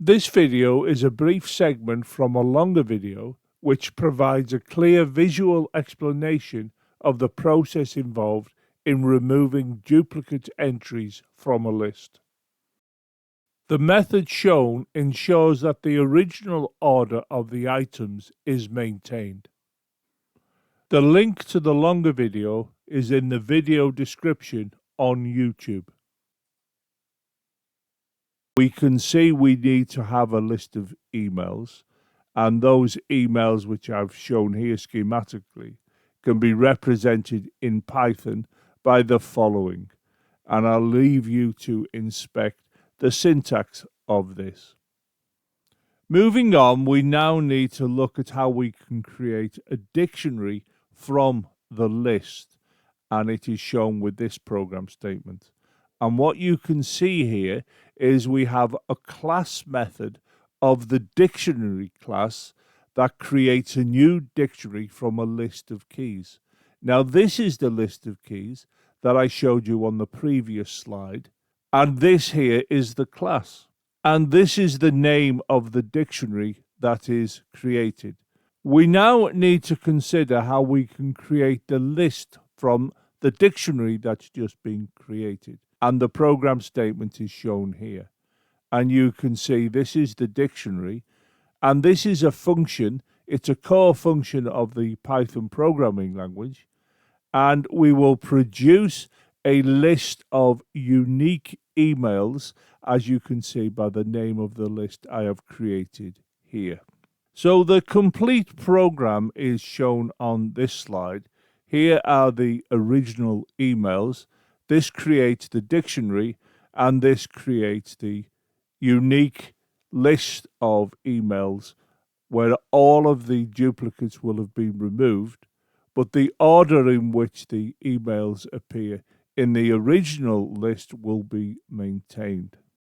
This video is a brief segment from a longer video which provides a clear visual explanation of the process involved in removing duplicate entries from a list. The method shown ensures that the original order of the items is maintained. The link to the longer video is in the video description on YouTube. We can see we need to have a list of emails, and those emails which I've shown here schematically can be represented in Python by the following, and I'll leave you to inspect the syntax of this. Moving on, we now need to look at how we can create a dictionary from the list, and it is shown with this program statement. And what you can see here is we have a class method of the dictionary class that creates a new dictionary from a list of keys. Now, this is the list of keys that I showed you on the previous slide, and this here is the class. And this is the name of the dictionary that is created. We now need to consider how we can create the list from the dictionary that's just been created. And the program statement is shown here. And you can see this is the dictionary, and this is a function. It's a core function of the Python programming language, and we will produce a list of unique emails, as you can see by the name of the list I have created here. So the complete program is shown on this slide. Here are the original emails. This creates the dictionary, and this creates the unique list of emails where all of the duplicates will have been removed, but the order in which the emails appear in the original list will be maintained.